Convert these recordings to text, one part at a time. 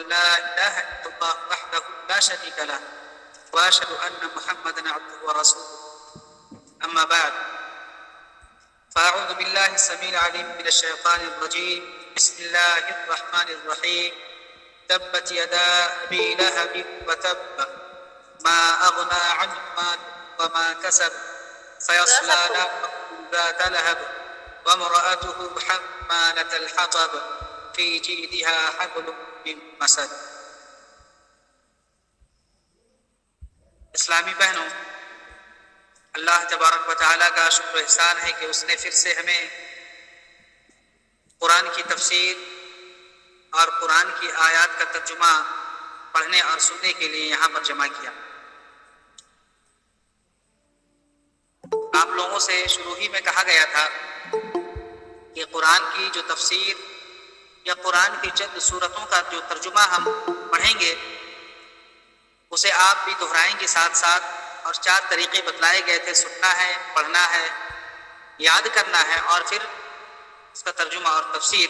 لا إله إلا الله وحده لا شريك له وأشهد أن محمدا عبده ورسوله أما بعد فأعوذ بالله السميع العليم من الشيطان الرجيم بسم الله الرحمن الرحيم تبت يدا أبي لهب وتب ما أغنى عنه ماله وما كسب سيصلى نارا ذات لهب وامرأته حمالة الحطب في جيدها حبل من مسد۔ اسلامی بہنوں، اللہ تبارک و تعالیٰ کا شکر و احسان ہے کہ اس نے پھر سے ہمیں قرآن کی تفسیر اور قرآن کی آیات کا ترجمہ پڑھنے اور سننے کے لیے یہاں پر جمع کیا۔ آپ لوگوں سے شروع ہی میں کہا گیا تھا کہ قرآن کی جو تفسیر یا قرآن کی چند سورتوں کا جو ترجمہ ہم پڑھیں گے اسے آپ بھی دہرائیں گے ساتھ ساتھ، اور 4 طریقے بتلائے گئے تھے: سننا ہے، پڑھنا ہے، یاد کرنا ہے، اور پھر اس کا ترجمہ اور تفسیر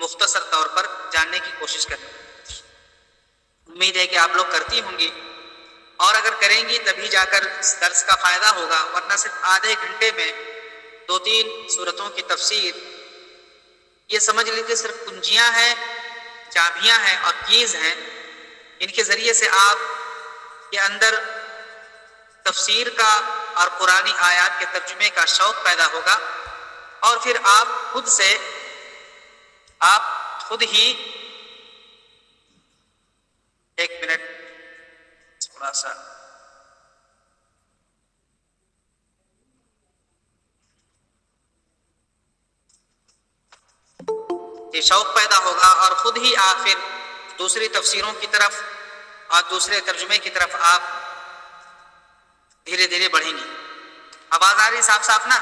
مختصر طور پر جاننے کی کوشش کریں۔ امید ہے کہ آپ لوگ کرتی ہوں گی، اور اگر کریں گی تبھی جا کر اس درس کا فائدہ ہوگا، ورنہ صرف آدھے گھنٹے میں 2-3 سورتوں کی تفسیر، یہ سمجھ لیجیے صرف کنجیاں ہیں، چابیاں ہیں اور کیز ہیں، ان کے ذریعے سے آپ کے اندر تفسیر کا اور قرآنی آیات کے ترجمے کا شوق پیدا ہوگا، اور پھر آپ خود ہی ایک منٹ تھوڑا سا یہ شوق پیدا ہوگا، اور خود ہی آپ پھر دوسری تفسیروں کی طرف اور دوسرے ترجمے کی طرف آپ دھیرے دھیرے بڑھیں گی۔ آواز آ رہی صاف صاف نا؟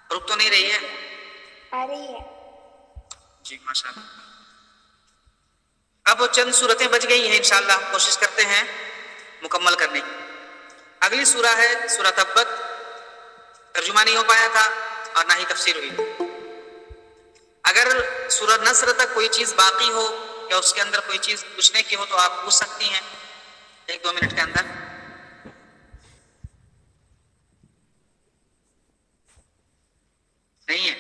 رک تو نہیں رہی ہے؟ آ رہی ہے جی ماشاء اللہ۔ اب وہ چند صورتیں بچ گئی ہیں، انشاءاللہ ہم کوشش کرتے ہیں مکمل کرنے کی۔ اگلی سورہ ہے سورہ تبت، ترجمہ نہیں ہو پایا تھا اور نہ ہی تفسیر ہوئی۔ اگر سورہ نصر تک کوئی چیز باقی ہو یا اس کے اندر کوئی چیز پوچھنے کی ہو تو آپ پوچھ سکتی ہیں 1-2 منٹ کے اندر۔ نہیں ہے؟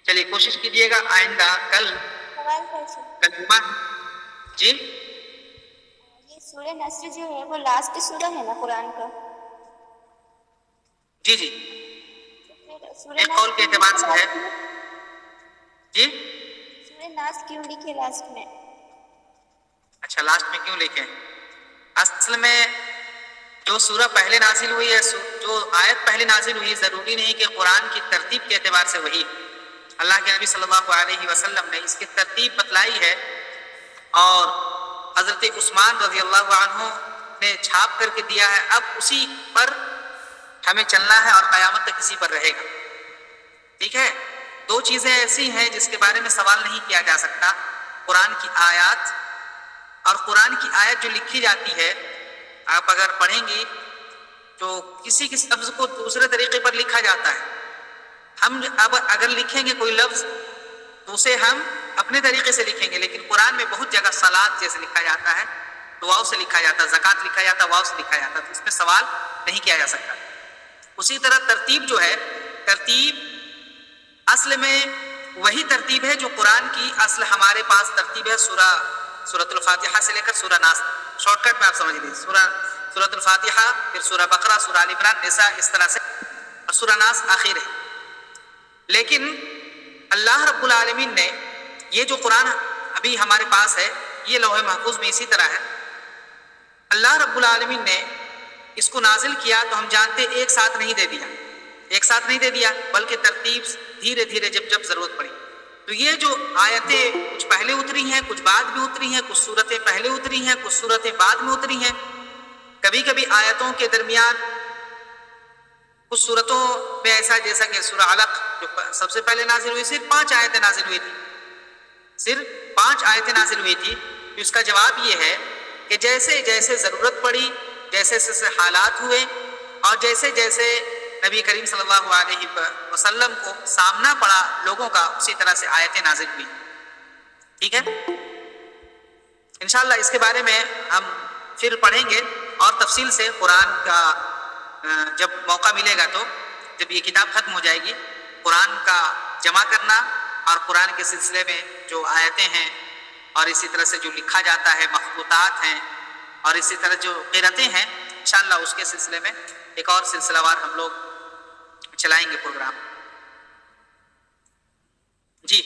چلیے کوشش کیجئے گا آئندہ کل سوال کر سکتے جمعہ۔ جی یہ سورہ نصر جو ہے وہ لاسٹ سورہ ہے نا قرآن کا؟ جی جی، پھر سورہ ایک قول کے اعتبار سے ہے۔ جی سورہ ناس کیوں لکھے لاسٹ میں؟ اچھا، لاسٹ میں کیوں لکھیں؟ اصل میں جو سورہ پہلے نازل ہوئی ہے، جو آیت پہلے نازل ہوئی، ضروری نہیں کہ قرآن کی ترتیب کے اعتبار سے وہی۔ اللہ کے نبی صلی اللہ علیہ وسلم نے اس کی ترتیب بتلائی ہے، اور حضرت عثمان رضی اللہ عنہ نے چھاپ کر کے دیا ہے، اب اسی پر ہمیں چلنا ہے اور قیامت تک اسی پر رہے گا۔ ٹھیک ہے؟ 2 چیزیں ایسی ہیں جس کے بارے میں سوال نہیں کیا جا سکتا: قرآن کی آیات، اور قرآن کی آیت جو لکھی جاتی ہے، آپ اگر پڑھیں گی تو کسی لفظ کو دوسرے طریقے پر لکھا جاتا ہے۔ ہم اب اگر لکھیں گے کوئی لفظ تو اسے ہم اپنے طریقے سے لکھیں گے، لیکن قرآن میں بہت جگہ صلاۃ جیسے لکھا جاتا ہے تو واو سے لکھا جاتا ہے، زکوٰۃ لکھا جاتا ہے واو سے لکھا جاتا ہے، تو اس میں سوال نہیں کیا جا سکتا۔ اسی طرح ترتیب جو ہے، ترتیب اصل میں وہی ترتیب ہے جو قرآن کی اصل ہمارے پاس ترتیب ہے، سورۃ الفاتحہ سے لے کر سورہ ناس، شارٹ کٹ میں آپ سمجھ لیجیے، سورۃ الفاتحہ، پھر سورہ بقرہ، سورہ آل عمران، نساء، اس طرح سے، اور سورہ ناس آخر ہے۔ لیکن اللہ رب العالمین نے یہ جو قرآن ابھی ہمارے پاس ہے، یہ لوح محفوظ میں اسی طرح ہے، اللہ رب العالمین نے اس کو نازل کیا تو ہم جانتے ایک ساتھ نہیں دے دیا، بلکہ ترتیب دھیرے دھیرے جب ضرورت پڑی۔ تو یہ جو آیتیں کچھ پہلے اتری ہیں، کچھ بعد میں اتری ہیں، کچھ صورتیں پہلے اتری ہیں، کچھ صورتیں بعد میں اتری ہیں، کبھی کبھی آیتوں کے درمیان کچھ صورتوں میں ایسا، جیسا کہ سورہ علق جو سب سے پہلے نازل ہوئی، صرف 5 آیتیں نازل ہوئی تھی، صرف 5 آیتیں نازل ہوئی تھی۔ تو اس کا جواب یہ ہے کہ جیسے جیسے ضرورت پڑی، جیسے جیسے حالات ہوئے، اور جیسے جیسے نبی کریم صلی اللہ علیہ وسلم کو سامنا پڑا لوگوں کا، اسی طرح سے آیتیں نازل ہوئی۔ ٹھیک ہے؟ انشاءاللہ اس کے بارے میں ہم پھر پڑھیں گے اور تفصیل سے قرآن کا جب موقع ملے گا تو جب یہ کتاب ختم ہو جائے گی قرآن کا جمع کرنا اور قرآن کے سلسلے میں جو آیتیں ہیں اور اسی طرح سے جو لکھا جاتا ہے مخطوطات ہیں اور اسی طرح جو قرأتیں ہیں انشاءاللہ اس کے سلسلے میں ایک اور سلسلہ وار ہم لوگ چلائیں گے پروگرام. جی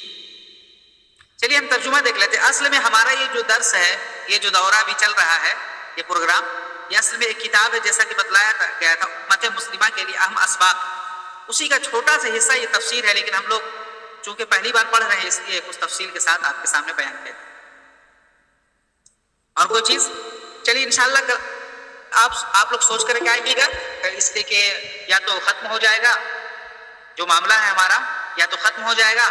چلیے ہم ترجمہ دیکھ لیتے ہیں. اصل میں ہمارا یہ جو درس ہے یہ جو دورہ بھی چل رہا ہے یہ پروگرام یہ اصل میں ایک کتاب ہے جیسا کہ بتلایا گیا تھا امت مسلمہ کے لیے اہم اسباق اسی کا چھوٹا سا حصہ یہ تفسیر ہے لیکن ہم لوگ چونکہ پہلی بار پڑھ رہے ہیں اس لیے کچھ تفصیل کے ساتھ آپ کے سامنے بیان کرتے ہیں. اور کوئی چیز چلیے انشاءاللہ آپ لوگ سوچ کر کے آئیے گا اس لیے کہ یا تو ختم ہو جائے گا جو معاملہ ہے ہمارا یا تو ختم ہو جائے گا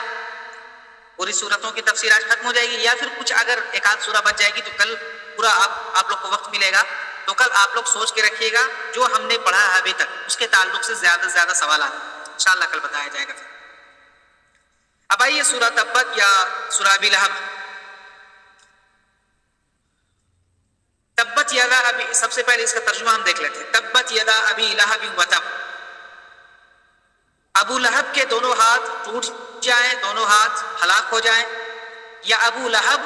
پوری صورتوں کی تفسیر آج ختم ہو جائے گی یا پھر کچھ اگر ایک آدھ سورہ بچ جائے گی تو کل پورا آپ لوگ کو وقت ملے گا تو کل آپ لوگ سوچ کے رکھیے گا جو ہم نے پڑھا ہے ابھی تک اس کے تعلق سے زیادہ سے زیادہ سوالات انشاءاللہ کل بتایا جائے گا. اب آئیے سورہ تبت یا سورہ ابی لہب. تبت یدا ابی سب سے پہلے اس کا ترجمہ ہم دیکھ لیتے ہیں. تبت یدا ابی لہب و تب. ابو لہب کے دونوں ہاتھ ٹوٹ جائیں دونوں ہاتھ ہلاک ہو جائیں یا ابو لہب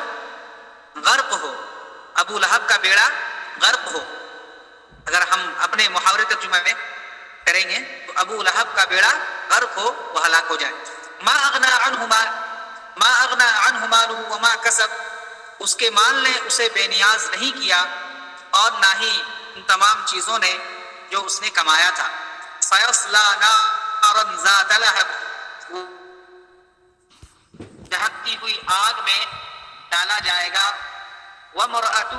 غرق ہو ابو لہب کا بیڑا غرق ہو. اگر ہم اپنے محاورے ترجمہ میں کریں گے تو ابو لہب کا بیڑا غرق ہو وہ ہلاک ہو جائے. ما اغنا عنہ مالہ وما کسب اس کے مال نے اسے بے نیاز نہیں کیا اور نہ ہی ان تمام چیزوں نے جو اس نے کمایا تھا. سیصلی نارا ذات لہب دہکتی ہوئی آگ میں ڈالا جائے گا. وامرأتہ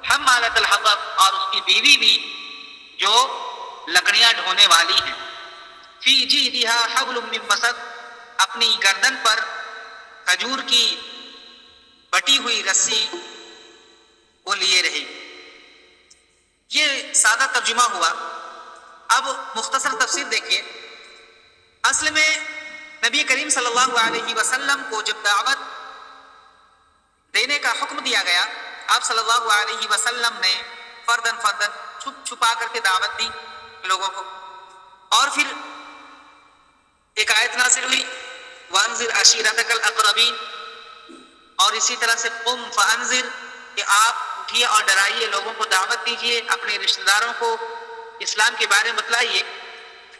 حمالۃ الحطب اور اس کی بیوی بھی جو لکڑیاں ڈھونے والی ہیں. فی جیدہا حبل من مسد اپنی گردن پر کھجور کی بٹی ہوئی رسی وہ لیے رہی. یہ سادہ ترجمہ ہوا. اب مختصر تفسیر دیکھیے. اصل میں نبی کریم صلی اللہ علیہ وسلم کو جب دعوت دینے کا حکم دیا گیا آپ صلی اللہ علیہ وسلم نے فردن چھپ چھپا کر کے دعوت دی لوگوں کو اور پھر ایک آیت نازل ہوئی وانذر عشیرتک الاقربین اور اسی طرح سے قم فانذر کہ آپ اٹھیے اور ڈرائیے لوگوں کو دعوت دیجیے اپنے رشتہ داروں کو اسلام کے بارے میں بتلائیے.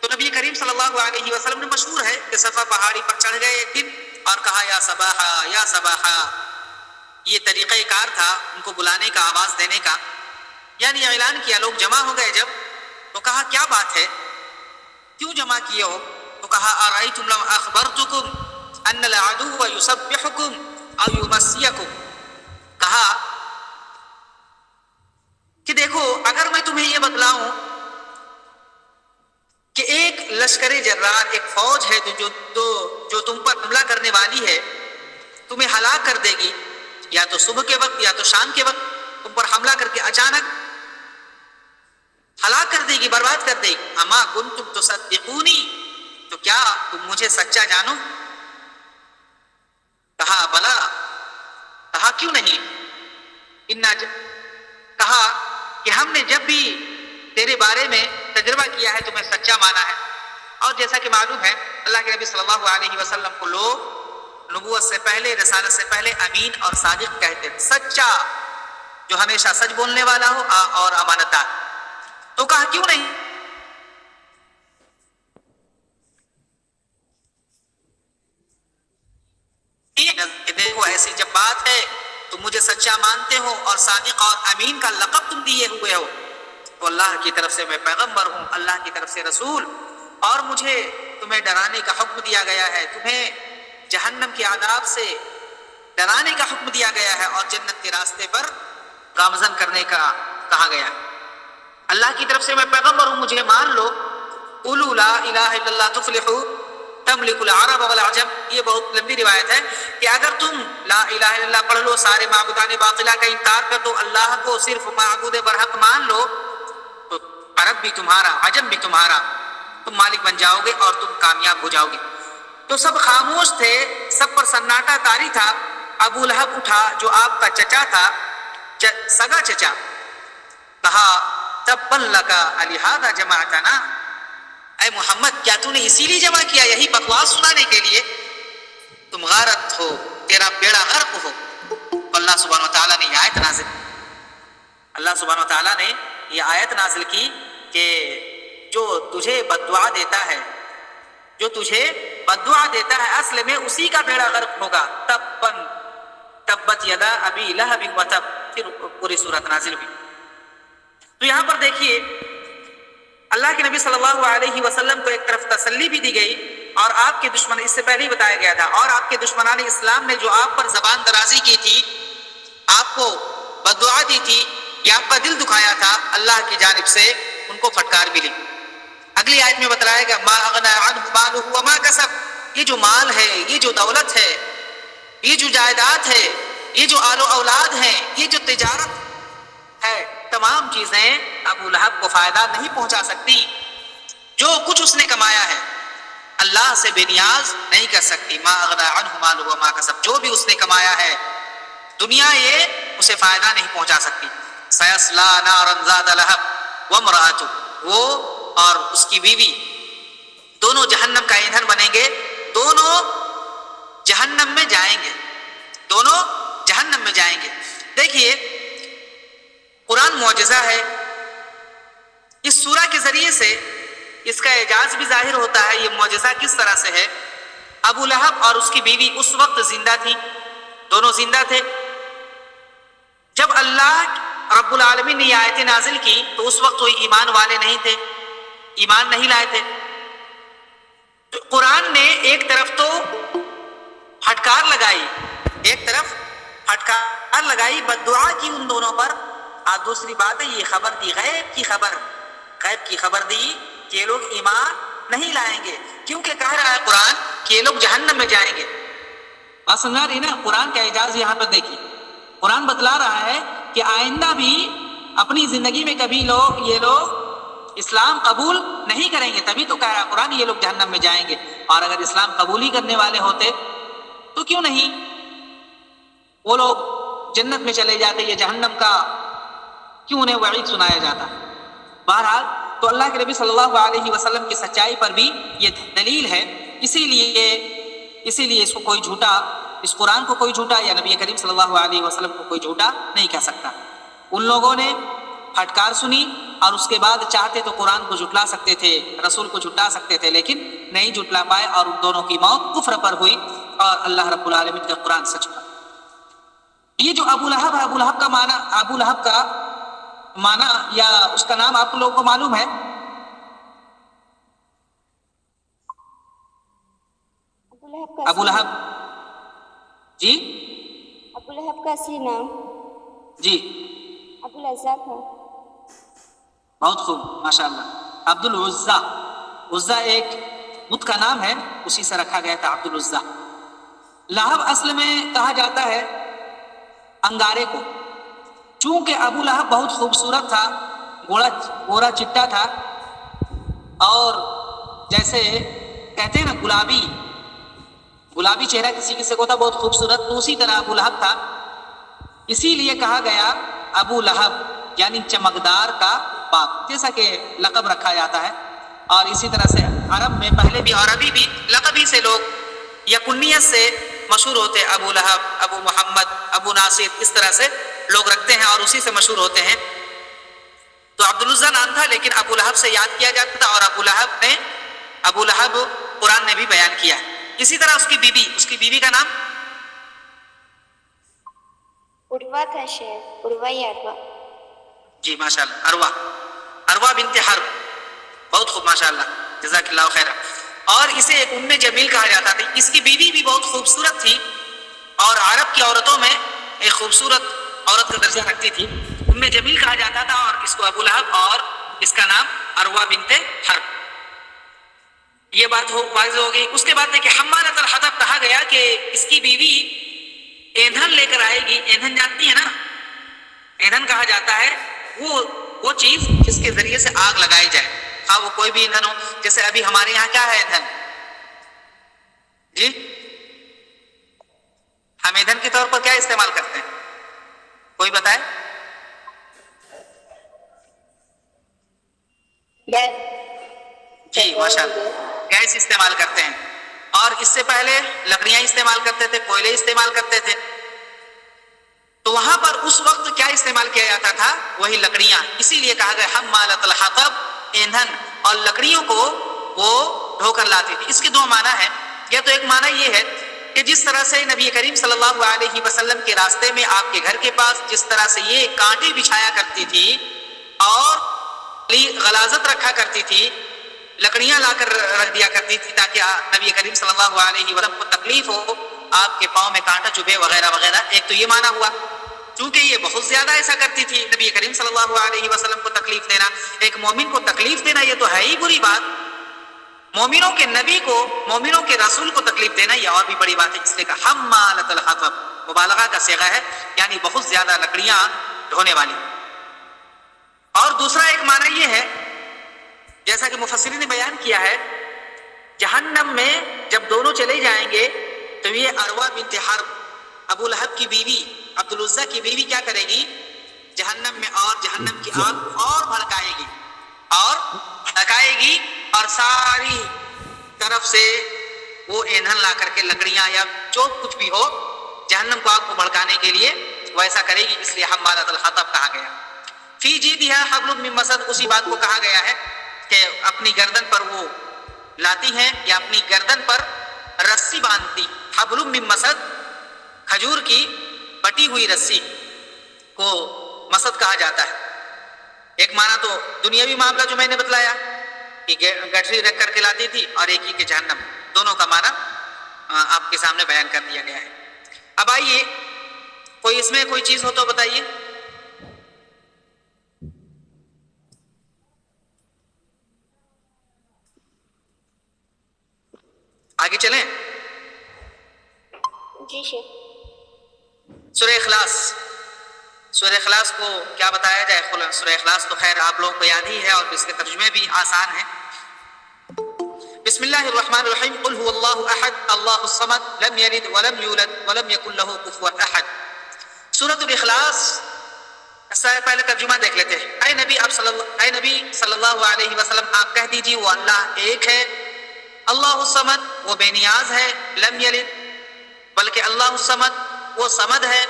تو نبی کریم صلی اللہ علیہ وسلم نے مشہور ہے کہ صفا پہاڑی پر چڑھ گئے ایک دن اور کہا یا صباحا یا صباحا. یہ طریقہ کار تھا ان کو بلانے کا آواز دینے کا یعنی اعلان کیا. لوگ جمع ہو گئے جب تو کہا کیا بات ہے کیوں جمع کیے ہو تو کہا ارأیتم لو اخبرتکم ان العدو یسبحکم او یمسیکم. کہا کہ دیکھو اگر میں تمہیں یہ بتلاؤں کہ ایک لشکر جرار ایک فوج ہے جو تم پر حملہ کرنے والی ہے تمہیں ہلاک کر دے گی یا تو صبح کے وقت یا تو شام کے وقت تم پر حملہ کر کے اچانک ہلاک کر دے گی برباد کر دے گی. اما کنتم تصدقونی تو کیا تم مجھے سچا جانو. کہا بلا. کہا کیوں نہیں. کہا کہ ہم نے جب بھی تیرے بارے میں تجربہ کیا ہے تمہیں سچا مانا ہے. اور جیسا کہ معلوم ہے اللہ کے نبی صلی اللہ علیہ وسلم کو لوگ نبوت سے پہلے رسالت سے پہلے امین اور صادق کہتے ہیں. سچا جو ہمیشہ سچ بولنے والا ہو اور امانتدار. تو کہا کیوں نہیں. دیکھو ایسی جب بات ہے تم مجھے سچا مانتے ہو اور صادق اور امین کا لقب تم دیے ہوئے ہو تو اللہ کی طرف سے میں پیغمبر ہوں اللہ کی طرف سے رسول اور مجھے تمہیں ڈرانے کا حکم دیا گیا ہے تمہیں جہنم کے عذاب سے ڈرانے کا حکم دیا گیا ہے اور جنت کے راستے پر گامزن کرنے کا کہا گیا ہے. اللہ کی طرف سے میں پیغمبر ہوں مجھے مان لو. قولوا لا الہ الا اللہ تفلحوا تملک العرب والعجم. یہ بہت لمبی روایت ہے کہ اگر تم لا الہ الا اللہ پڑھ لو سارے معبودان باطلہ کا انکار کر دو اللہ کو صرف معبود برحق مان لو تو عرب بھی تمہارا عجم بھی تمہارا تم مالک بن جاؤ گے اور تم کامیاب ہو جاؤ گے. تو سب خاموش تھے سب پر سناٹا طاری تھا. ابو لہب اٹھا جو آپ کا چچا تھا سگا چچا، کہا تبا لکا الہذا جمعتنا، اے محمد کیا تو نے اسی لیے جمع کیا، یہی بکواس سنانے کے لیے؟ تم غارت ہو، تیرا بیڑا غرق ہو۔ اللہ سبحانہ وتعالیٰ نے یہ آیت نازل کی، اللہ سبحانہ وتعالیٰ نے یہ آیت نازل کی کہ جو تجھے بددعا دیتا ہے، جو تجھے بددعا دیتا ہے اصل میں اسی کا بیڑا غرق ہوگا۔ تبت یدا ابی لہب وتب، پھر پوری سورت نازل ہوئی۔ تو یہاں پر دیکھیے اللہ کے نبی صلی اللہ علیہ وسلم کو ایک طرف تسلی بھی دی گئی، اور آپ کے دشمن، اس سے پہلے ہی بتایا گیا تھا، اور آپ کے دشمنان اسلام نے جو آپ پر زبان درازی کی تھی، آپ کو بددعا دی تھی، یا آپ کا دل دکھایا تھا، اللہ کی جانب سے ان کو پھٹکار ملی۔ اگلی آیت میں بتلایا گا ما اغنى عنه ماله وما کسب، یہ جو مال ہے، یہ جو دولت ہے، یہ جو جائیداد ہے، یہ جو آل و اولاد ہیں، یہ جو تجارت ہے، تمام چیزیں ابو لہب کو فائدہ نہیں پہنچا سکتی۔ جو کچھ اس نے کمایا ہے اللہ سے بے نیاز نہیں کر سکتی۔ ما اغنى عنه ماله وما کسب، جو بھی اس نے کمایا ہے دنیا یہ اسے فائدہ نہیں پہنچا سکتی۔ سیصلی نارا ذات لہب وامرأتہ، وہ اور اس کی بیوی دونوں جہنم کا ایندھن بنیں گے، دونوں جہنم میں جائیں گے، دونوں جہنم میں جائیں گے۔ دیکھیے قرآن معجزہ ہے، اس سورہ کے ذریعے سے اس کا اعجاز بھی ظاہر ہوتا ہے۔ یہ معجزہ کس طرح سے ہے؟ ابو لہب اور اس کی بیوی اس وقت زندہ تھی، دونوں زندہ تھے۔ جب اللہ رب العالمین نے یہ آیتیں نازل کی تو اس وقت کوئی ایمان والے نہیں تھے، ایمان نہیں لائے تھے۔ تو قرآن نے ایک طرف تو پھٹکار لگائی، ایک طرف پھٹکار لگائی، بددعا کی ان دونوں پر، اور دوسری بات ہے یہ خبر دی، غیب کی خبر، غیب کی خبر دی کہ یہ لوگ ایمان نہیں لائیں گے، کیونکہ کہہ رہا ہے قرآن کہ یہ لوگ جہنم میں جائیں گے۔ بات سمجھا رہی نا؟ قرآن کا اعجاز یہاں پر دیکھیے، قرآن بتلا رہا ہے کہ آئندہ بھی اپنی زندگی میں کبھی یہ لوگ اسلام قبول نہیں کریں گے، تبھی تو کہہ رہا ہے قرآن یہ لوگ جہنم میں جائیں گے۔ اور اگر اسلام قبول ہی کرنے والے ہوتے تو کیوں نہیں وہ لوگ جنت میں چلے جاتے، یہ جہنم کا کیوں انہیں وعید سنایا جاتا؟ بہرحال تو اللہ کے نبی صلی اللہ علیہ وسلم کی سچائی پر بھی یہ دلیل ہے، اسی لیے اس کو کوئی جھوٹا، اس قرآن کو کوئی جھوٹا یا نبی کریم صلی اللہ علیہ وسلم کو کوئی جھوٹا نہیں کہہ سکتا۔ ان لوگوں نے پھٹکار سنی اور اس کے بعد چاہتے تو قرآن کو جھٹلا سکتے تھے، رسول کو جھٹلا سکتے تھے، لیکن نہیں جھٹلا پائے، اور ان دونوں کی موت کفر پر ہوئی اور اللہ رب العالمین کا قرآن سچ پر۔ یہ جو ابو لہب ہے، ابو لہب کا معنی یا اس کا نام آپ لوگوں کو معلوم ہے؟ ابو لہب، جی ابو لہب کا اصلی نام جی ابو العزا تھا۔ بہت خوب، ماشاء اللہ۔ عبد العزا، عزا ایک بت کا نام ہے، اسی سے رکھا گیا تھا عبد العزا۔ لہب اصل میں کہا جاتا ہے انگارے کو، چونکہ ابو لہب بہت خوبصورت تھا، گورا چٹا تھا، اور جیسے کہتے ہیں نا گلابی چہرہ کسی کسی کو تھا بہت خوبصورت، تو اسی طرح ابو لہب تھا، اسی لیے کہا گیا ابو لہب یعنی چمکدار کا باپ، جیسا کہ لقب رکھا جاتا ہے۔ اور اسی طرح سے عرب میں پہلے بھی اور ابھی بھی لقب ہی سے لوگ یا کنیت سے مشہور ہوتے، ابو لہب، ابو محمد، ابو ناصر، اس طرح سے لوگ رکھتے ہیں اور اسی سے مشہور ہوتے ہیں۔ تو عبد العزا نام تھا، لیکن ابو لہب سے یاد کیا جاتا تھا، اور ابو لہب قرآن نے بھی بیان کیا ہے۔ اسی طرح اس کی بیوی کا نام عروہ تھا، شاید عروہ یا اروا، جی ماشاء اللہ، اروا بنت حرب، بہت خوب، ماشاء اللہ، جزاک اللہ خیر۔ اور اسے ام جمیل کہا جاتا تھا۔ اس کی بیوی بھی بہت خوبصورت تھی اور عرب کی عورتوں میں ایک خوبصورت عورت کا درجہ رکھتی تھی، ام جمیل کہا جاتا تھا، اور اس کو ابو لہب اور اس کا نام اروا بنت حرب۔ یہ بات واضح ہو گئی۔ اس کے بعد کہ حمالۃ الحطب کہا گیا کہ اس کی بیوی ایندھن لے کر آئے گی۔ ایندھن جانتی ہے نا؟ ایندھن کہا جاتا ہے وہ چیز جس کے ذریعے سے آگ لگائی جائے، ہاں وہ کوئی بھی ایندھن ہو۔ جیسے ابھی ہمارے یہاں کیا ہے ایندھن؟ جی ہم ایندھن کے طور پر کیا استعمال کرتے ہیں؟ کوئی بتائے؟ جی ماشاء اللہ، گیس استعمال کرتے ہیں، اور اس سے پہلے لکڑیاں استعمال کرتے تھے، کوئلے استعمال کرتے تھے. تو وہاں پر اس وقت کیا استعمال کیا جاتا تھا؟ وہی لکڑیاں. اسی لیے کہا گیا حمالۃ الحطب، ایندھن اور لکڑیوں کو وہ ڈھو کر لاتی تھی. اس کے دو معنی ہیں. یا تو ایک معنی یہ ہے کہ جس طرح سے نبی کریم صلی اللہ علیہ وسلم کے راستے میں آپ کے گھر کے پاس جس طرح سے یہ کانٹے بچھایا کرتی تھی اور غلاظت رکھا کرتی تھی، لکڑیاں لا کر رکھ دیا کرتی تھی تاکہ نبی کریم صلی اللہ علیہ وسلم کو تکلیف ہو، آپ کے پاؤں میں کانٹا چبھے وغیرہ وغیرہ. ایک تو یہ معنی ہوا، چونکہ یہ بہت زیادہ ایسا کرتی تھی نبی کریم صلی اللہ علیہ وسلم کو تکلیف دینا. ایک مومن کو تکلیف دینا یہ تو ہے ہی بری بات، مومنوں کے نبی کو، مومنوں کے رسول کو تکلیف دینا یہ اور بھی بڑی بات ہے. اس لیے کہا حمالۃ الحطب، مبالغہ کا صیغہ ہے، یعنی بہت زیادہ لکڑیاں ڈھونے والی. اور دوسرا ایک معنی یہ ہے، جیسا کہ مفسرین نے بیان کیا ہے، جہنم میں جب دونوں چلے جائیں گے تو یہ عروہ بنت حرب، ابو لہب کی بیوی، عبد العزیٰ کی بیوی کیا کرے گی؟ جہنم میں اور جہنم کی آگ اور بھڑکائے گی اور بھڑکائے گی، اور ساری طرف سے وہ ایندھن لا کر کے لکڑیاں یا جو کچھ بھی ہو جہنم کو آگ کو بھڑکانے کے لیے ویسا کرے گی. اس لیے حمالۃ الحطب کہا گیا. فی جیدہا حبل من مسد، اسی بات کو کہا گیا ہے کہ اپنی گردن پر وہ لاتی ہیں یا اپنی گردن پر رسی باندھتی. حبل من مسد، کھجور کی بٹی ہوئی رسی کو مسد کہا جاتا ہے. ایک معنی تو دنیاوی معاملہ جو میں نے بتلایا کہ گٹری رکھ کر کے لاتی تھی، اور ایک ہی کہ جہنم، دونوں کا معنی آپ کے سامنے بیان کر دیا گیا ہے. اب آئیے کوئی اس میں کوئی چیز ہو تو بتائیے. آگے چلیں. جی شیخ. سورہ اخلاص، سورہ اخلاص کو کیا بتایا جائے؟ سورہ اخلاص تو خیر آپ لوگوں کو یاد ہی ہے اور اس کے ترجمے بھی آسان ہیں. بسم اللہ الرحمن الرحیم. قل هو اللہ احد اللہ الصمد لم یلد ولم یولد ولم یکن له کفوا احد. سورۃ الاخلاص اس سے پہلے ترجمہ دیکھ لیتے ہیں. اے نبی صلی اللہ علیہ وسلم آپ کہہ دیجیے وہ اللہ ایک ہے، اللہ الصمد وہ بے نیاز ہے، لم یلد بلکہ اللہ الصمد وہ صمد ہے،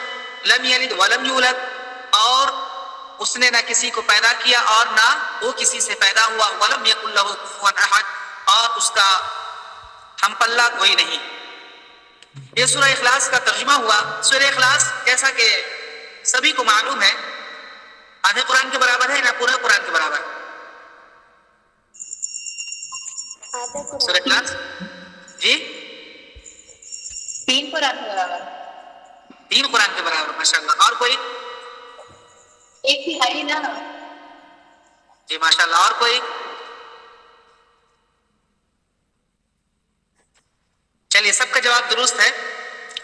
لم یلد ولم یولد اور اس نے نہ کسی کو پیدا کیا اور نہ وہ کسی سے پیدا ہوا، ولم یکن له کفوا احد اور اس کا ہم پلہ کوئی نہیں. یہ سورہ اخلاص کا ترجمہ ہوا. سورہ اخلاص جیسا کہ سبھی کو معلوم ہے آدھے قرآن کے برابر ہے، نہ پورا قرآن کے برابر. سورہ اخلاص جی 3 قرآن کے برابر، 3 قرآن کے برابر. ماشاء اللہ. اور کوئی؟ 1/3 نا. جی ماشاء اللہ. اور کوئی؟ چلیے سب کا جواب درست ہے.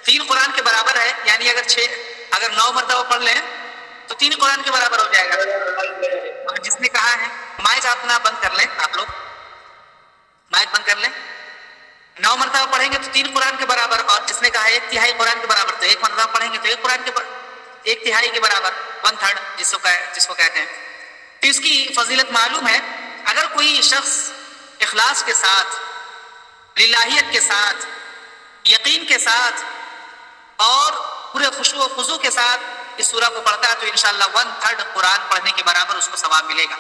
3 قرآن کے برابر ہے، یعنی اگر 9 مرتبہ پڑھ لیں تو 3 قرآن کے برابر ہو جائے گا. اور جس نے کہا ہے مائک اپنا بند کر لیں، آپ لوگ مائک بند کر لیں. 9 مرتبہ پڑھیں گے تو 3 قرآن کے برابر، اور جس نے کہا ہے 1/3 قرآن کے برابر تو 1 مرتبہ پڑھیں گے تو 1 قرآن کے 1/3 کے برابر، 1/3 جس کو کہتے ہیں. تو اس کی فضیلت معلوم ہے. اگر کوئی شخص اخلاص کے ساتھ، للہیت کے ساتھ، یقین کے ساتھ اور پورے خشوع و خضوع کے ساتھ اس سورہ کو پڑھتا ہے تو انشاءاللہ 1/3 قرآن پڑھنے کے برابر اس کو ثواب ملے گا.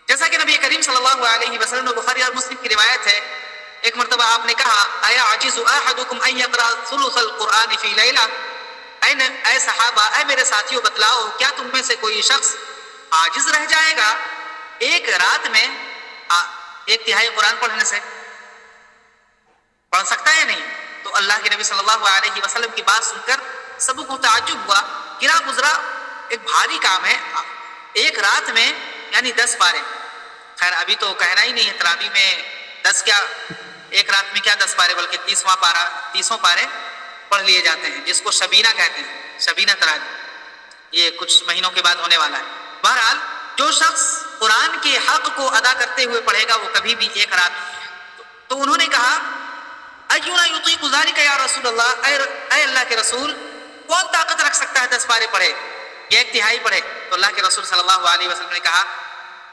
جیسا کہ نبی کریم صلی اللہ علیہ وسلم نے بخاری اور مسلم کی روایت ہے، ایک مرتبہ آپ نے کہا ایعجز احدکم ان یقرأ ثلث القرآن فی لیلہ، اے صحابہ، اے میرے ساتھیوں بتلاؤ کیا تم میں سے کوئی شخص عاجز رہ جائے گا ایک رات میں 1/3 قرآن پڑھنے سے؟ پڑھ سکتا ہے نہیں؟ تو اللہ کے نبی صلی اللہ علیہ وسلم کی بات سن کر سب کو تعجب ہوا. گرا گزرا ایک بھاری کام ہے، ایک رات میں یعنی 10 پارے. خیر ابھی تو کہنا ہی نہیں ہے تراویح میں 10 کیا، ایک رات میں کیا 10 پارے بلکہ 30 پارے پڑھ لیے جاتے ہیں، جس کو شبینہ کہتے ہیں، شبینہ تراویح. یہ کچھ مہینوں کے بعد ہونے والا ہے. بہرحال جو شخص قرآن کے حق کو ادا کرتے ہوئے پڑھے گا وہ کبھی بھی ایک رات. تو انہوں نے کہا ایونا یطیق ذلک یا رسول اللہ، اے اللہ کے رسول کون طاقت رکھ سکتا ہے 10 پارے پڑھے یا 1/3 پڑھے؟ تو اللہ کے رسول صلی اللہ علیہ وسلم نے کہا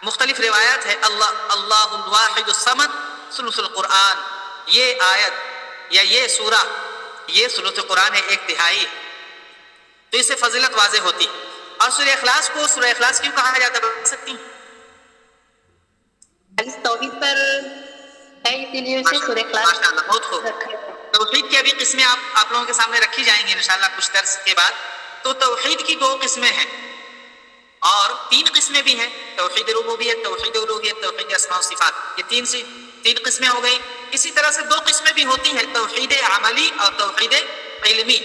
مختلف روایات ہے اللہ الواحد الصمد ثلث القرآن، یہ آیت یا یہ سورہ یہ ثلث قرآن ہے، ایک تہائی، تو اس سے فضیلت واضح ہوتی۔ اور سورہ اخلاص کو سورہ اخلاص کیوں کہا جاتا ہے بتا سکتی ہیں؟ حدیث توحید پر ہے، اسی لیے اسے سورہ اخلاص ماشاءاللہ، بہت خوب۔ رکھا ہے۔ توحید کی ابھی قسمیں آپ لوگوں کے سامنے رکھی جائیں گی انشاءاللہ کچھ درس کے بعد۔ تو توحید کی 2 قسمیں ہیں اور 3 قسمیں بھی ہیں، توحید ربوبیت، توحید الوہیت، توحید اسماء و صفات، یہ 3 قسمیں ہو گئی۔ اسی طرح سے 2 قسمیں بھی ہوتی ہیں، توحید عملی اور توحید علمی،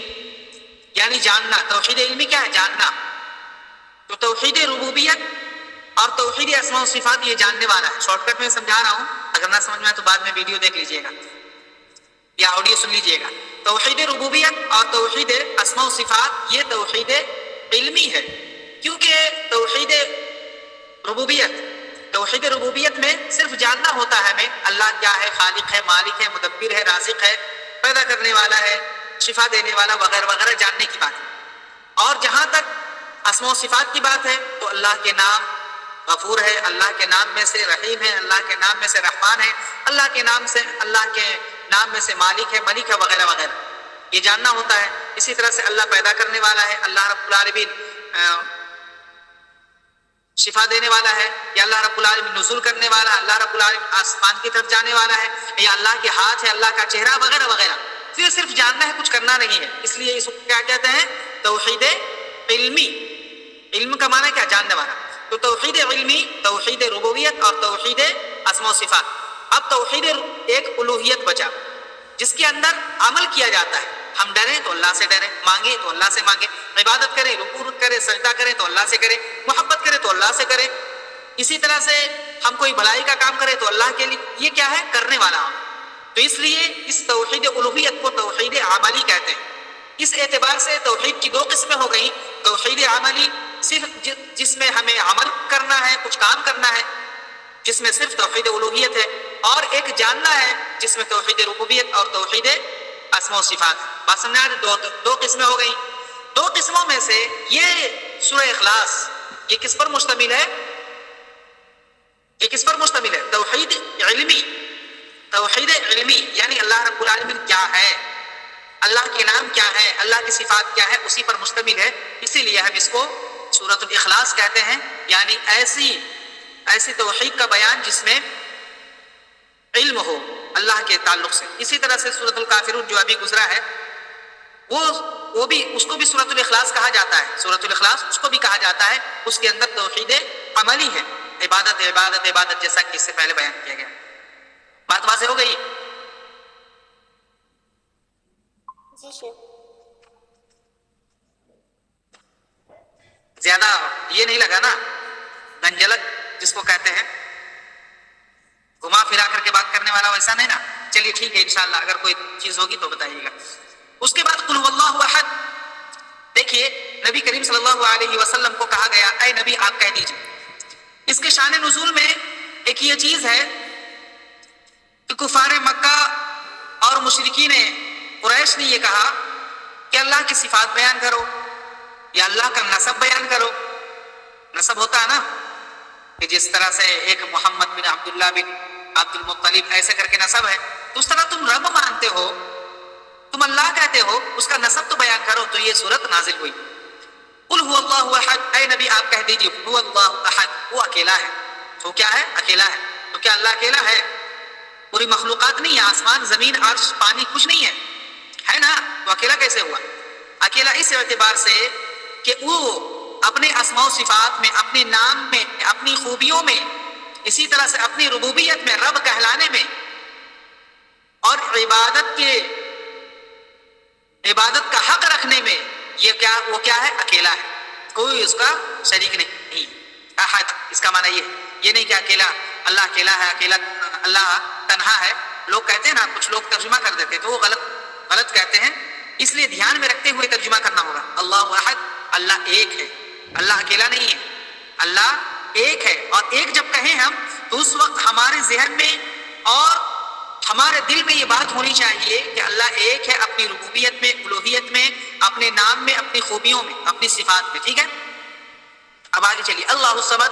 یعنی جاننا۔ توحید علمی کیا ہے؟ جاننا۔ تو توحید ربوبیت اور توحید اسماء و صفات یہ جاننے والا ہے۔ شارٹ کٹ میں سمجھا رہا ہوں، اگر نہ سمجھ میں آئے تو بعد میں ویڈیو دیکھ لیجئے گا یا آڈیو سن لیجئے گا۔ توحید ربوبیت اور توحید اسماء و صفات یہ توحید علمی ہے، کیونکہ توحید ربوبیت میں صرف جاننا ہوتا ہے ہمیں اللہ کیا ہے، خالق ہے، مالک ہے، مدبر ہے، رازق ہے، پیدا کرنے والا ہے، شفا دینے والا وغیرہ وغیرہ جاننے کی بات ہے۔ اور جہاں تک اسماء و صفات کی بات ہے تو اللہ کے نام غفور ہے، اللہ کے نام میں سے رحیم ہے، اللہ کے نام میں سے رحمان ہے، اللہ کے نام میں سے مالک ہے، ملک ہے، وغیرہ وغیرہ، یہ جاننا ہوتا ہے۔ اسی طرح سے اللہ پیدا کرنے والا ہے، اللہ رب العالمین شفا دینے والا ہے، یا اللہ رب العالمین نزول کرنے والا ہے، اللہ رب العالمین آسمان کی طرف جانے والا ہے، یا اللہ کے ہاتھ ہے، اللہ کا چہرہ وغیرہ وغیرہ۔ تو یہ صرف جاننا ہے، کچھ کرنا نہیں ہے، اس لیے اس کو کیا کہتے ہیں؟ توحید علمی۔ علم کا معنی کیا؟ جاننے والا۔ تو توحید علمی، توحید ربوبیت اور توحید اسماء و صفات۔ اب توحید ایک الوہیت بچا، جس کے اندر عمل کیا جاتا ہے، ہم ڈریں تو اللہ سے ڈریں، مانگے تو اللہ سے مانگے، عبادت کریں، رکوع کریں، سجدہ کریں تو اللہ سے کریں، محبت کریں تو اللہ سے کریں۔ اسی طرح سے ہم کوئی بھلائی کا کام کریں تو اللہ کے لیے، یہ کیا ہے؟ کرنے والا عمل۔ تو اس لیے اس توحید الوہیت کو توحید عملی کہتے ہیں۔ اس اعتبار سے توحید کی 2 قسمیں ہو گئیں، توحید عملی صرف جس میں ہمیں عمل کرنا ہے، کچھ کام کرنا ہے، جس میں صرف توحید الوہیت ہے، اور ایک جاننا ہے جس میں توحید ربوبیت اور توحید اسماء و صفات ہے۔ بات سمجھا؟ 2 قسمیں ہو گئیں۔ 2 قسموں میں سے یہ سورہ اخلاص یہ کس پر مشتمل ہے؟ یہ کس پر مشتمل ہے؟ توحید علمی۔ توحید علمی یعنی اللہ رب العالمین کیا ہے، اللہ کے نام کیا ہے، اللہ کی صفات کیا ہے، اسی پر مشتمل ہے۔ اسی لیے ہم اس کو سورۃ الاخلاص کہتے ہیں، یعنی ایسی توحید کا بیان جس میں علم ہو اللہ کے تعلق سے۔ اسی طرح سے سورۃ الکافرون جو ابھی گزرا ہے وہ بھی، اس کو بھی سورۃ الاخلاص کہا جاتا ہے۔ سورۃ الاخلاص اس کو بھی کہا جاتا ہے، اس کے اندر توحید عملی ہے، عبادت عبادت عبادت، جیسا کہ اس سے پہلے بیان کیا گیا۔ بات واضح ہو گئی؟ جی شیخ۔ زیادہ یہ نہیں لگا نا گنجلک جس کو کہتے ہیں، گھما پھرا کر کے بات کرنے والا، ویسا نہیں نا؟ چلیے ٹھیک ہے، انشاءاللہ اگر کوئی چیز ہوگی تو بتائیے گا۔ اس کے بعد قل واللہ احد، دیکھیے نبی کریم صلی اللہ علیہ وسلم کو کہا گیا اے نبی آپ کہہ دیجئے۔ اس کے شان نزول میں ایک یہ چیز ہے کہ کفار مکہ اور مشرکین قریش نے یہ کہا کہ اللہ کی صفات بیان کرو یا اللہ کا نسب بیان کرو۔ نسب ہوتا ہے نا کہ جس طرح سے ایک محمد بن عبداللہ بن عبد المطلب ایسے کر کے نسب ہے، تو اس طرح تم رب مانتے ہو، تم اللہ کہتے ہو، اس کا نسب تو بیان کرو۔ تو یہ صورت نازل ہوئی۔ قل هو اللہ احد، اے نبی آپ کہہ دیجئے هو اللہ احد، وہ اکیلا ہے۔ تو کیا ہے؟ اکیلا ہے۔ تو کیا اللہ اکیلا ہے؟ پوری مخلوقات نہیں ہے، آسمان زمین عرش پانی کچھ نہیں ہے نا؟ تو اکیلا کیسے ہوا؟ اکیلا اس اعتبار سے کہ وہ اپنے اسماء و صفات میں، اپنے نام میں، اپنی خوبیوں میں، اسی طرح سے اپنی ربوبیت میں، رب کہلانے میں، اور عبادت کا حق رکھنے میں، وہ کیا ہے؟ اکیلا ہے، کوئی اس کا شریک نہیں۔ احد اس کا معنی یہ نہیں کہ اکیلا، اللہ اکیلا ہے، اکیلا اللہ تنہا ہے۔ لوگ کہتے ہیں نا، کچھ لوگ ترجمہ کر دیتے تو وہ غلط کہتے ہیں، اس لیے دھیان میں رکھتے ہوئے ترجمہ کرنا ہوگا۔ اللہ احد، اللہ ایک ہے، اللہ اکیلا نہیں ہے، اللہ ایک ہے۔ اور ایک جب کہیں ہم تو اس وقت ہمارے ذہن میں اور ہمارے دل میں یہ بات ہونی چاہیے کہ اللہ ایک ہے، اپنی ربوبیت میں، الوہیت میں، اپنے نام میں، اپنی خوبیوں میں، اپنی صفات میں۔ ٹھیک ہے، اب آگے چلیے۔ اللہ الصمد،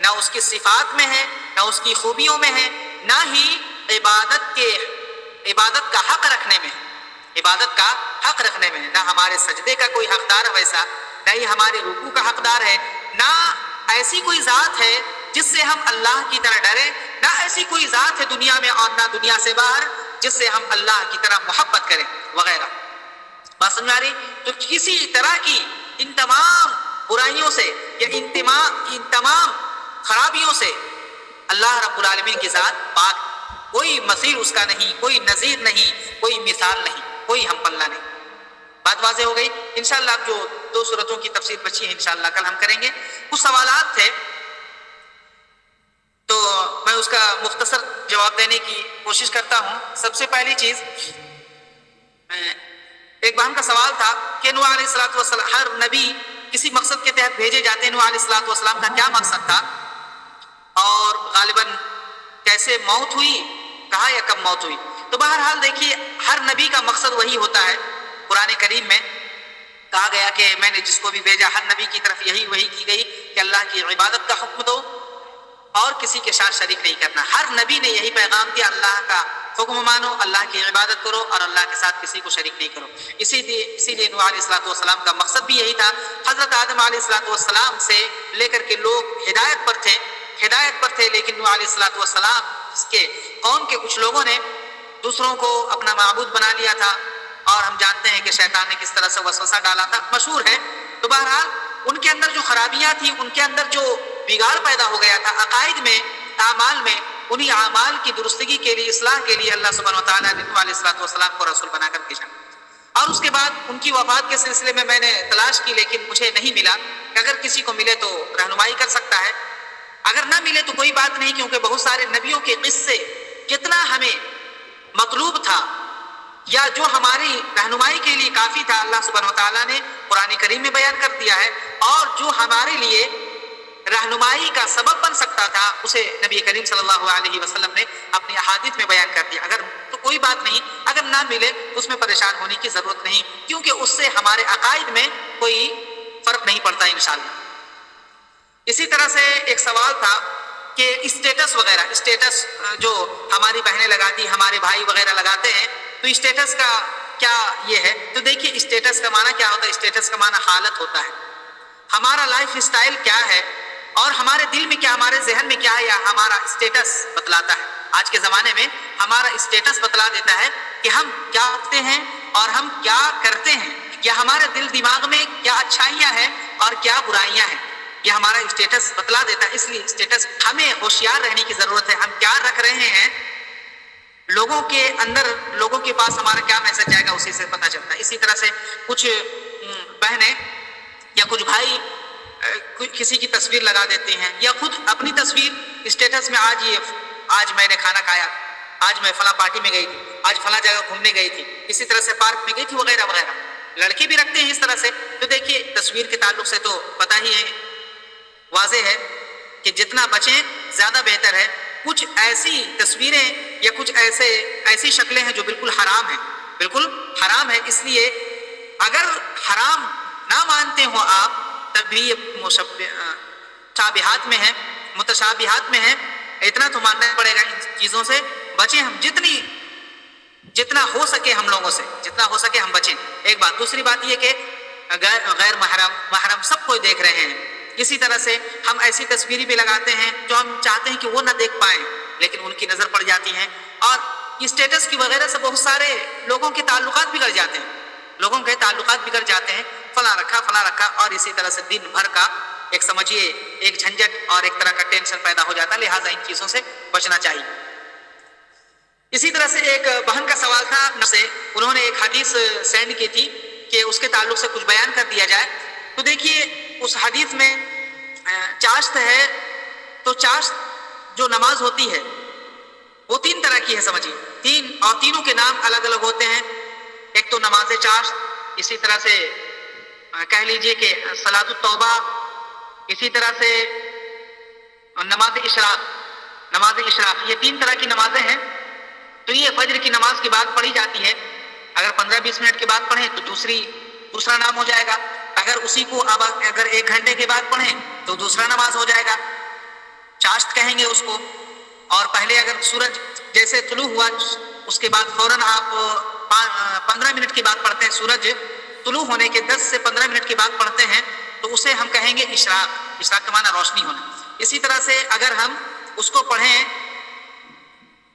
نہ اس کی صفات میں ہے، نہ اس کی خوبیوں میں ہے، نہ ہی عبادت کا حق رکھنے میں ہے، عبادت کا حق رکھنے میں ہے، نہ ہمارے سجدے کا کوئی حقدار ہے ویسا، نہ ہی ہمارے رکوع کا حقدار ہے، نہ ایسی کوئی ذات ہے جس سے ہم اللہ کی طرح ڈریں، نہ ایسی کوئی ذات ہے دنیا میں اور نہ دنیا سے باہر جس سے ہم اللہ کی طرح محبت کریں وغیرہ۔ بات سمجھ آ رہی؟ تو کسی طرح کی ان تمام برائیوں سے یا ان تمام خرابیوں سے اللہ رب العالمین کی ذات پاک، کوئی مثیل اس کا نہیں، کوئی نظیر نہیں، کوئی مثال نہیں، کوئی ہم پلہ نہیں۔ بات واضح ہو گئی؟ انشاءاللہ اب جو 2 سورتوں کی تفسیر بچی ہے انشاءاللہ کل ہم کریں گے۔ کچھ سوالات تھے تو میں اس کا مختصر جواب دینے کی کوشش کرتا ہوں۔ سب سے پہلی چیز، ایک بہن کا سوال تھا کہ نوح علیہ السلام ہر نبی کسی مقصد کے تحت بھیجے جاتے ہیں، نوح علیہ السلام کا کیا مقصد تھا اور غالباً کیسے موت ہوئی، کہاں یا کب موت ہوئی؟ تو بہرحال دیکھیے ہر نبی کا مقصد وہی ہوتا ہے۔ قرآن کریم میں کہا گیا کہ میں نے جس کو بھی بھیجا ہر نبی کی طرف یہی وحی کی گئی کہ اللہ کی عبادت کا حکم دو اور کسی کے ساتھ شریک نہیں کرنا۔ ہر نبی نے یہی پیغام دیا، اللہ کا حکم مانو، اللہ کی عبادت کرو اور اللہ کے ساتھ کسی کو شریک نہیں کرو۔ اسی لیے نوح علیہ السلام کا مقصد بھی یہی تھا۔ حضرت آدم علیہ السلام سے لے کر کے لوگ ہدایت پر تھے، لیکن نوح علیہ السلام کے قوم کے کچھ لوگوں نے دوسروں کو اپنا معبود بنا لیا تھا، اور ہم جانتے ہیں کہ شیطان نے کس طرح سے وسوسہ ڈالا تھا، مشہور ہے۔ تو بہرحال ان کے اندر جو خرابیاں تھیں، ان کے اندر جو بگاڑ پیدا ہو گیا تھا عقائد میں، اعمال میں، انہی اعمال کی درستگی کے لیے، اصلاح کے لیے اللہ سبحانہ و تعالیٰ نے نوح علیہ السلام کو رسول بنا کر بھیجا۔ اور اس کے بعد ان کی وفات کے سلسلے میں نے تلاش کی لیکن مجھے نہیں ملا کہ اگر کسی کو ملے تو رہنمائی کر سکتا ہے، اگر نہ ملے تو کوئی بات نہیں، کیونکہ بہت سارے نبیوں کے قصے جتنا ہمیں مطلوب تھا یا جو ہماری رہنمائی کے لیے کافی تھا اللہ سبحانہ و تعالیٰ نے قرآن کریم میں بیان کر دیا ہے، اور جو ہمارے لیے رہنمائی کا سبب بن سکتا تھا اسے نبی کریم صلی اللہ علیہ وسلم نے اپنی احادیث میں بیان کر دیا۔ اگر تو کوئی بات نہیں، اگر نہ ملے اس میں پریشان ہونے کی ضرورت نہیں، کیونکہ اس سے ہمارے عقائد میں کوئی فرق نہیں پڑتا انشاءاللہ۔ اسی طرح سے ایک سوال تھا کہ اسٹیٹس جو ہماری بہنیں لگاتی، ہمارے بھائی وغیرہ لگاتے ہیں، تو اسٹیٹس کا کیا یہ ہے؟ تو دیکھیے اسٹیٹس کا معنی کیا ہوتا ہے؟ اسٹیٹس کا معنی حالت ہوتا ہے، ہمارا لائف اسٹائل کیا ہے اور ہمارے دل میں کیا، ہمارے ذہن میں کیا ہے، یا ہمارا اسٹیٹس بتلاتا ہے۔ آج کے زمانے میں ہمارا اسٹیٹس بتلا دیتا ہے کہ ہم کیا کرتے ہیں اور ہم کیا کرتے ہیں، یا ہمارے دل دماغ میں کیا اچھائیاں ہیں اور کیا برائیاں ہیں، یہ ہمارا اسٹیٹس بتلا دیتا ہے۔ اس لیے اسٹیٹس ہمیں ہوشیار رہنے کی ضرورت ہے، ہم کیا رکھ رہے ہیں لوگوں کے اندر، لوگوں کے پاس ہمارا کیا میسج جائے گا اسی سے پتہ چلتا ہے۔ اسی طرح سے کچھ بہنیں یا کچھ بھائی کسی کی تصویر لگا دیتے ہیں یا خود اپنی تصویر اسٹیٹس میں، آج میں نے کھانا کھایا، آج میں فلاں پارٹی میں گئی تھی، آج فلاں جگہ گھومنے گئی تھی، اسی طرح سے پارک میں گئی تھی وغیرہ وغیرہ۔ لڑکے بھی رکھتے ہیں اس طرح سے۔ تو دیکھیے تصویر کے تعلق سے تو پتہ ہی ہے، واضح ہے کہ جتنا بچیں زیادہ بہتر ہے۔ کچھ ایسی تصویریں یا کچھ ایسی شکلیں ہیں جو بالکل حرام ہے، اس لیے اگر حرام نہ مانتے ہو آپ تب بھی یہ متشابہات میں ہے، اتنا تو ماننا پڑے گا۔ ان چیزوں سے بچیں، ہم جتنا ہو سکے ہم لوگوں سے جتنا ہو سکے ہم بچیں۔ ایک بات، دوسری بات یہ کہ غیر محرم سب کوئی دیکھ رہے ہیں، اسی طرح سے ہم ایسی تصویریں بھی لگاتے ہیں جو ہم چاہتے ہیں کہ وہ نہ دیکھ پائیں لیکن ان کی نظر پڑ جاتی ہیں، اور اسٹیٹس کی وغیرہ سے بہت سارے لوگوں کے تعلقات بگڑ جاتے ہیں، فلاں رکھا، اور اسی طرح سے دن بھر کا ایک سمجھیے ایک جھنجٹ اور ایک طرح کا ٹینشن پیدا ہو جاتا ہے، لہٰذا ان چیزوں سے بچنا چاہیے۔ اسی طرح سے ایک بہن کا سوال تھا، انہوں نے ایک حدیث سینڈ کی تھی کہ اس کے تعلق سے کچھ بیان کر دیا جائے۔ تو دیکھیے اس حدیث میں چاشت ہے، تو چاشت جو نماز ہوتی ہے وہ 3 طرح کی ہے، سمجھیے 3، اور تینوں کے نام الگ الگ ہوتے ہیں۔ ایک تو نماز چاشت، اسی طرح سے کہہ لیجئے کہ صلاۃ التوبہ، اسی طرح سے نماز اشراق، یہ 3 طرح کی نمازیں ہیں۔ تو یہ فجر کی نماز کی بعد پڑھی جاتی ہے، اگر 15-20 منٹ کے بعد پڑھیں تو دوسرا نام ہو جائے گا، اگر اسی کو اگر 1 گھنٹے کے بعد پڑھیں تو دوسرا نماز ہو جائے گا۔ چاشت کہیں گے اس کو. اور پہلے اگر سورج جیسے طلوع ہوا اس کے بعد فوراً آپ 15 منٹ کی بات پڑھتے ہیں, سورج طلوع ہونے کے 10 سے 15 منٹ کی بات پڑھتے ہیں تو اسے ہم کہیں گے اشراق. اشراق کا معنی روشنی ہونا. اسی طرح سے اگر ہم اس کو پڑھیں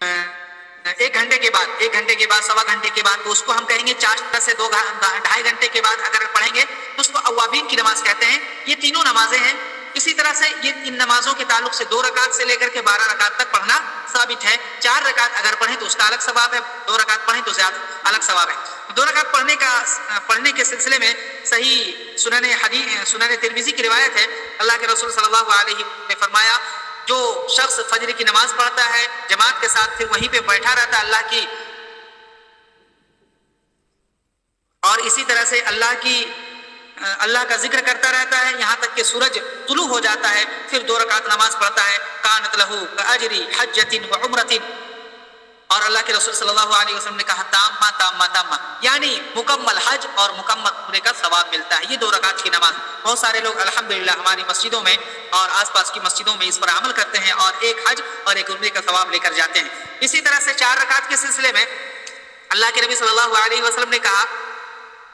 1 گھنٹے کے بعد سوا گھنٹے کے بعد, تو اس کو ہم کہیں گے چاشت سے 2.5 گھنٹے کے بعد اگر پڑھیں گے تو اس کو اوابین کی نماز کہتے ہیں. یہ تینوں نمازیں ہیں. اسی طرح سے یہ ان نمازوں کے تعلق سے 2 رکعت سے لے کر کے 12 رکعت تک پڑھنا ثابت ہے. 4 رکعت اگر پڑھیں تو اس کا الگ ثواب ہے, 2 رکعت پڑھیں تو زیادہ الگ ثواب ہے. 2 رکعت پڑھنے کے سلسلے میں صحیح سنن ترمذی کی روایت ہے, اللہ کے رسول صلی اللہ علیہ وسلم نے فرمایا جو شخص فجر کی نماز پڑھتا ہے جماعت کے ساتھ پھر وہیں پہ بیٹھا رہتا ہے اور اسی طرح سے اللہ کا ذکر کرتا رہتا ہے یہاں تک کہ سورج طلوع ہو جاتا ہے, پھر 2 رکعت نماز پڑھتا ہے, کانت لہو کاجری حجۃ وعمرۃ. اور اللہ کے رسول صلی اللہ علیہ وسلم نے کہا تامہ یعنی مکمل حج اور مکمل عمرے کا ثواب ملتا ہے. یہ 2 رکعت کی نماز بہت سارے لوگ الحمدللہ ہماری مسجدوں میں اور آس پاس کی مسجدوں میں اس پر عمل کرتے ہیں اور 1 حج اور 1 عمرے کا ثواب لے کر جاتے ہیں. اسی طرح سے 4 رکعت کے سلسلے میں اللہ کے نبی صلی اللہ علیہ وسلم نے کہا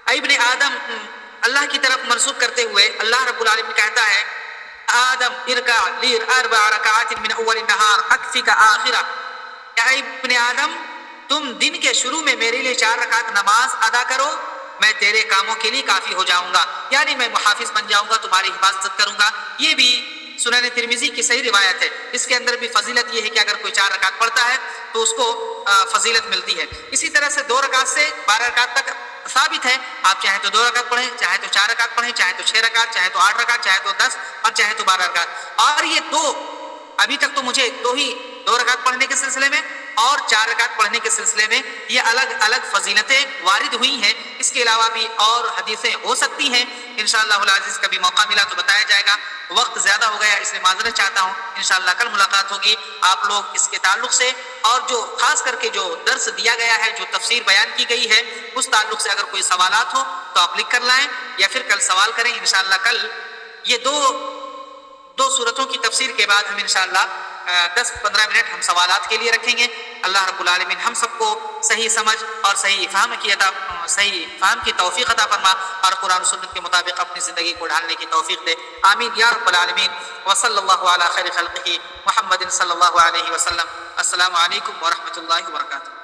اے ابن آدم, اللہ کی طرف منسوب کرتے ہوئے اللہ رب العالمین کہتا ہے آدم ارکع لی 4 رکعات من اول النہار اکفک آخرہ. اے ابن آدم تم دن کے شروع میں میرے لیے 4 رکعت نماز ادا کرو, میں تیرے کاموں کے لیے کافی ہو جاؤں گا, یعنی میں محافظ بن جاؤں گا, تمہاری حفاظت کروں گا. یہ بھی سنن ترمذی کی صحیح روایت ہے. اس کے اندر بھی فضیلت یہ ہے کہ اگر کوئی 4 رکعت پڑھتا ہے تو اس کو فضیلت ملتی ہے. اسی طرح سے 2 رکعت سے 12 رکعت تک ثابت ہے. آپ چاہے تو 2 رکعت پڑھیں, چاہے تو 4 رکعت پڑھیں, چاہے تو 6 رکعت, چاہے تو 8 رکعت, چاہے تو 10 اور چاہے تو 12 رکعت. اور یہ 2 ابھی تک تو مجھے 2 رکعت پڑھنے کے سلسلے میں اور 4 رکعت پڑھنے کے سلسلے میں یہ الگ الگ فضیلتیں وارد ہوئی ہیں. اس کے علاوہ بھی اور حدیثیں ہو سکتی ہیں. انشاءاللہ العزیز کبھی موقع ملا تو بتایا جائے گا. وقت زیادہ ہو گیا اس لیے معذرت چاہتا ہوں. انشاءاللہ کل ملاقات ہوگی. آپ لوگ اس کے تعلق سے اور جو خاص کر کے جو درس دیا گیا ہے, جو تفسیر بیان کی گئی ہے, اس تعلق سے اگر کوئی سوالات ہو تو آپ لکھ کر لائیں یا پھر کل سوال کریں. انشاءاللہ کل یہ دو صورتوں کی تفسیر کے بعد ہم انشاءاللہ 10-15 منٹ ہم سوالات کے لیے رکھیں گے. اللہ رب العالمین ہم سب کو صحیح سمجھ اور صحیح فہم کی توفیق عطا فرما اور قرآن و سنت کے مطابق اپنی زندگی کو ڈھالنے کی توفیق دے. آمین یا رب العالمین. وصلی اللہ علی خیر خلقہ محمد صلی اللہ علیہ وسلم. السلام علیکم ورحمۃ اللہ وبرکاتہ.